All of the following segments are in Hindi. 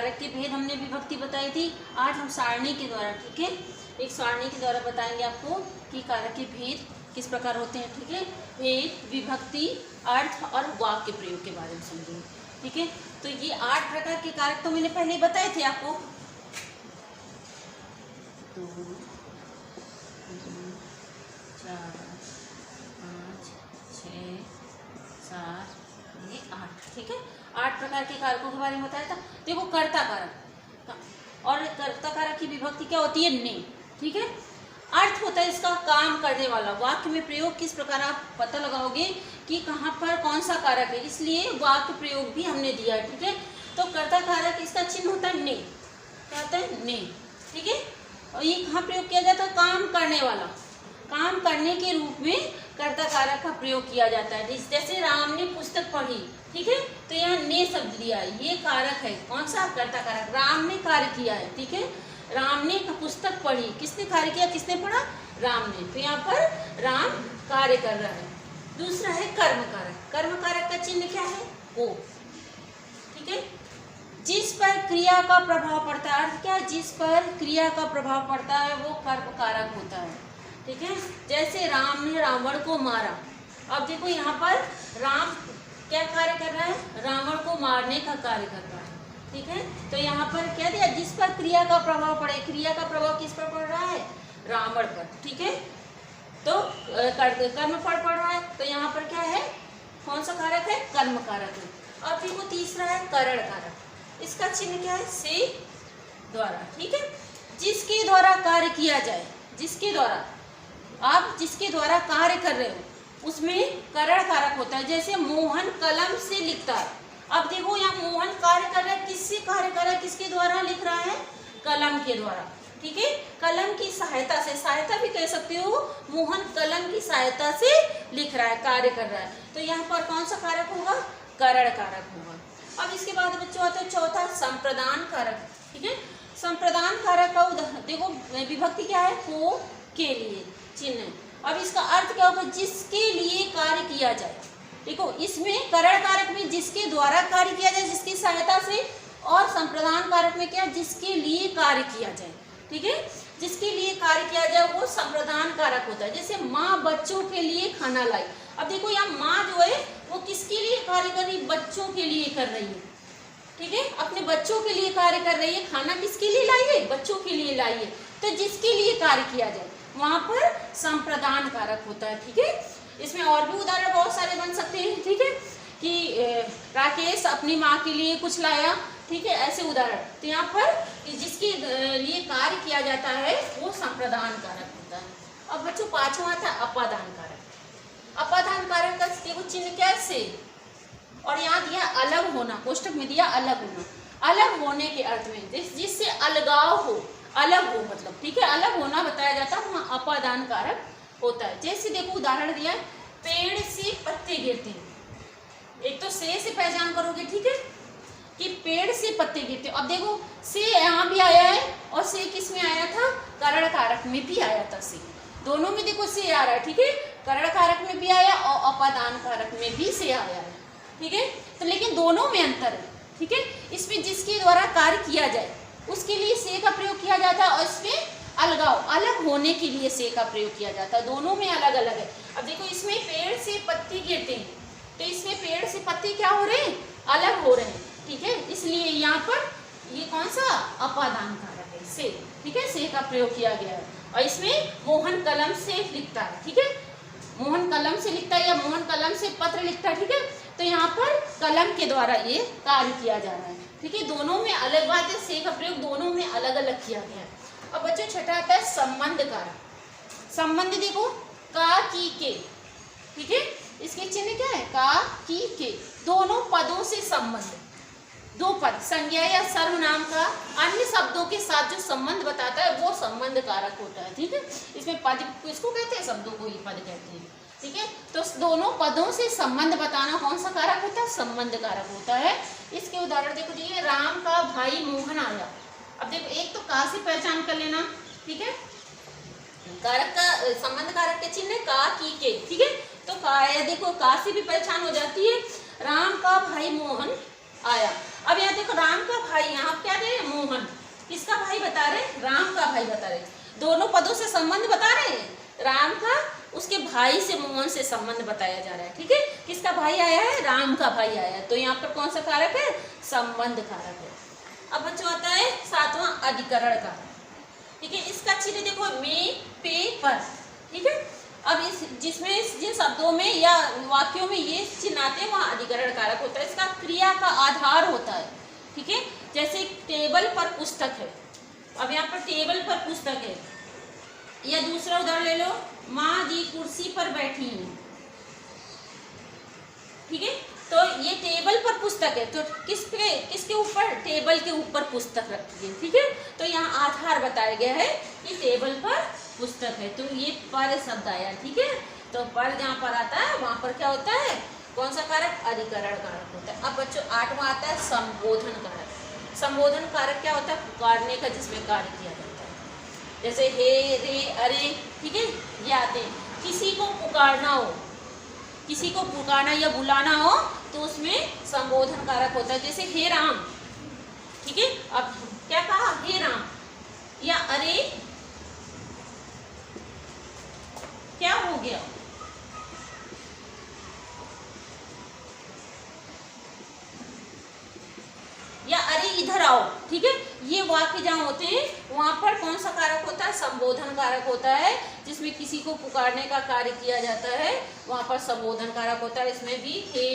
कारक के भेद हमने विभक्ति बताई थी। आज हम सारणी के द्वारा, ठीक है, एक सारणी के द्वारा बताएंगे आपको कि कारक के भेद किस प्रकार होते हैं। ठीक है, भेद, विभक्ति, अर्थ और वाक्य प्रयोग के बारे में समझेंगे। ठीक है, तो ये 8 प्रकार के कारक तो मैंने पहले ही बताए थे आपको। 2 3 4 5 6 7 8। ठीक है, 8 प्रकार के कारकों के बारे में बताया था। देखो, कर्ता कारक, और कर्ता कारक की विभक्ति क्या होती है? ने। ठीक है, अर्थ होता है इसका काम करने वाला। वाक्य में प्रयोग किस प्रकार आप पता लगाओगे कि कहाँ पर कौन सा कारक है, इसलिए वाक्य प्रयोग भी हमने दिया है। ठीक है, तो कर्ता कारक इसका चिन्ह होता है ने। क्या होता है? ने। ठीक है, और ये कहाँ प्रयोग किया जाता है? काम करने वाला, काम करने के रूप में कर्ता कारक का प्रयोग किया जाता है। जैसे राम ने पुस्तक पढ़ी, ठीक है, तो यहाँ ने शब्द दिया है, ये कारक है। कौन सा? कर्ता कारक। राम ने कार्य किया है। ठीक है, राम ने पुस्तक पढ़ी, किसने कार्य किया, किसने पढ़ा? राम ने। तो यहाँ पर राम कार्य कर रहा है। दूसरा है कर्म कारक। कर्म कारक का चिन्ह क्या है? ओ। ठीक है, जिस पर क्रिया का प्रभाव पड़ता है। अर्थ क्या है? जिस पर क्रिया का प्रभाव पड़ता है वो कर्म कारक होता है। ठीक है, जैसे राम ने रावण को मारा। अब देखो, यहाँ पर राम क्या कार्य कर रहा है? रावण को मारने का कार्य कर रहा है। ठीक है, तो यहाँ पर क्या दिया? जिस पर क्रिया का प्रभाव पड़े। क्रिया का प्रभाव किस पर पड़ रहा है? रावण पर। ठीक है, तो कर्म पर पड़ रहा है, तो यहाँ पर क्या है? कौन सा कारक है? कर्म कारक है। और देखो, तीसरा है करण कारक। इसका चिन्ह क्या है? से द्वारा। ठीक है, जिसके द्वारा कार्य किया जाए, जिसके द्वारा, आप जिसके द्वारा कार्य कर रहे हो उसमें करण कारक होता है। जैसे मोहन कलम से लिखता है। अब देखो, यहाँ मोहन कार्य कर रहा है, किससे कार्य कर रहा है? किसके द्वारा लिख रहा है? कलम के द्वारा। ठीक है, कलम की सहायता से, सहायता भी कह सकते हो, मोहन कलम की सहायता से लिख रहा है, कार्य कर रहा है। तो यहाँ पर कौन सा कारक होगा? करण कारक होगा। अब इसके बाद बच्चों आता है चौथा संप्रदान कारक। ठीक है, संप्रदान कारक का उदाहरण देखो, विभक्ति क्या है? को, के लिए, चिन्ह। अब इसका अर्थ क्या होगा? जिसके लिए कार्य किया जाए। देखो, इसमें करण कारक में जिसके द्वारा कार्य किया जाए, जिसकी सहायता से, और संप्रदान कारक में क्या? जिसके लिए कार्य किया जाए। ठीक है, जिसके लिए कार्य किया जाए वो संप्रदान कारक होता है। जैसे माँ बच्चों के लिए खाना लाई। अब देखो, यहाँ माँ जो है वो किसके लिए कार्य कर रही है? बच्चों के लिए कर रही है। ठीक है, अपने बच्चों के लिए कार्य कर रही है। खाना किसके लिए लाई है? बच्चों के लिए लाई है। तो जिसके लिए कार्य किया जाए वहां पर संप्रदान कारक होता है। ठीक है, इसमें और भी उदाहरण बहुत सारे बन सकते हैं। ठीक है, कि राकेश अपनी माँ के लिए कुछ लाया। ठीक है, ऐसे उदाहरण। तो यहाँ पर जिसके लिए कार्य किया जाता है वो संप्रदान कारक होता है। अब बच्चों, पांचवा था अपादान कारक। अपादान कारक का देखो चिन्ह क्या है? से। और यहाँ दिया अलग होना, कोष्टक में दिया अलग होना। अलग होने के अर्थ में जिससे अलगाव हो, अलग हो मतलब। ठीक है, अलग होना बताया जाता है, वहाँ अपादान कारक होता है। जैसे देखो, उदाहरण दिया है, पेड़ से पत्ते गिरते हैं। एक तो से पहचान करोगे, ठीक है, कि पेड़ से पत्ते गिरते। अब देखो, से यहाँ भी आया है और से किस में आया था? करण कारक में भी आया था। से दोनों में देखो से आ रहा है। ठीक है, करण कारक में भी आया और अपादान कारक में भी से आया है। ठीक है, तो लेकिन दोनों में अंतर है। ठीक है, इसमें जिसके द्वारा कार्य किया जाए उसके लिए से का प्रयोग किया जाता है, और इसमें अलगाव, अलग होने के लिए से का प्रयोग किया जाता है। दोनों में अलग अलग है। अब देखो, इसमें पेड़ से पत्ते गिरते हैं, तो इसमें पेड़ से पत्ते क्या हो रहे हैं? अलग हो रहे हैं। ठीक है, इसलिए यहाँ पर ये कौन सा? अपादान कारक है, से। ठीक है, से का प्रयोग किया गया है। और इसमें मोहन कलम से लिखता है। ठीक है, मोहन कलम से लिखता है या मोहन कलम से पत्र लिखता है। ठीक है, तो यहाँ पर कलम के द्वारा ये कार्य किया जा रहा है। ठीक है, दोनों में अलग बात है, से का प्रयोग दोनों में अलग अलग किया गया है। अब बच्चों, छठा आता है संबंध कारक। संबंध देखो, का, की, के। ठीक है, इसके चिन्ह क्या है? का, की, के। दोनों पदों से संबंध, दो पद, संज्ञा या सर्वनाम का अन्य शब्दों के साथ जो संबंध बताता है वो संबंध कारक होता है। ठीक है, इसमें पद किसको कहते हैं? शब्दों को ही पद कहते हैं। ठीक है, तो दोनों पदों से संबंध बताना कौन सा कारक होता है? संबंध कारक होता है। इसके उदाहरण देखो, दिए, राम का भाई मोहन आया। अब देखो, एक तो का से पहचान कर लेना। ठीक है, कारक का संबंध कारक के चिन्ह का, की, के। ठीक है, तो का, देखो, का से भी पहचान हो जाती है। राम का भाई मोहन आया। अब यहाँ देखो राम का भाई, यहाँ क्या दे रहे, मोहन, किसका भाई बता रहे, राम का भाई बता रहे, दोनों पदों से संबंध बता रहे हैं, राम का उसके भाई से मोहन से संबंध बताया जा रहा है, ठीक है। किसका भाई आया है, राम का भाई आया है, तो यहाँ पर कौन सा कारक है, संबंध कारक है। अब बच्चों आता है सातवां अधिकरण का, ठीक है। इसका चिन्ह देखो में, पे, पर, ठीक है। अब इस जिसमें जिन शब्दों में या वाक्यों में ये चिन्ह आते हैं वहाँ अधिकरण कारक होता है, इसका क्रिया का आधार होता है, ठीक है। जैसे टेबल पर पुस्तक है, अब यहाँ पर टेबल पर पुस्तक है, या दूसरा उदाहरण ले लो, माँ जी कुर्सी पर बैठी हैं, ठीक है। तो ये टेबल पर पुस्तक है, तो किसके ऊपर, टेबल के ऊपर पुस्तक रखी है, ठीक है। तो यहाँ आधार बताया गया है कि टेबल पर पुस्तक है, तो ये पर शब्द आया, ठीक है। तो पर जहाँ पर आता है वहाँ पर क्या होता है, कौन सा कारक, अधिकरण कारक होता है। अब बच्चों आठवां आता है संबोधन कारक। संबोधन कारक क्या होता है, पुकारने का जिसमें कार्य किया जाता है, जैसे हे, रे, अरे, ठीक है, ये आते हैं। किसी को पुकारना हो, किसी को पुकारना या बुलाना हो तो उसमें संबोधन कारक होता है, जैसे हे राम, ठीक है। अब क्या कहा, हे राम, या अरे क्या हो गया, या अरे इधर आओ, ठीक है। ये वाक्य जहाँ होते हैं वहां पर कौन सा कारक होता है, संबोधन कारक होता है, जिसमें किसी को पुकारने का कार्य किया जाता है वहां पर संबोधन कारक होता है। इसमें भी हे,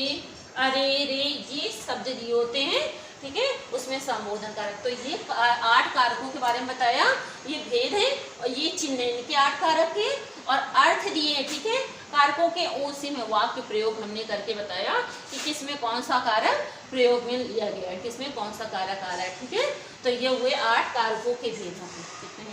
अरे, रे, ये शब्द दिए होते हैं, ठीक है, उसमें संबोधन कारक। तो ये 8 कारकों के बारे में बताया, ये भेद है और ये चिन्ह है, इनके 8 कारक है और अर्थ दिए हैं, ठीक है। कारकों के उसी में वाक्य प्रयोग हमने करके बताया कि किसमें कौन सा कारक प्रयोग में लिया गया है, किसमें कौन सा कारक आ रहा है, ठीक है। तो ये हुए 8 कारकों के भेद होंगे। कितने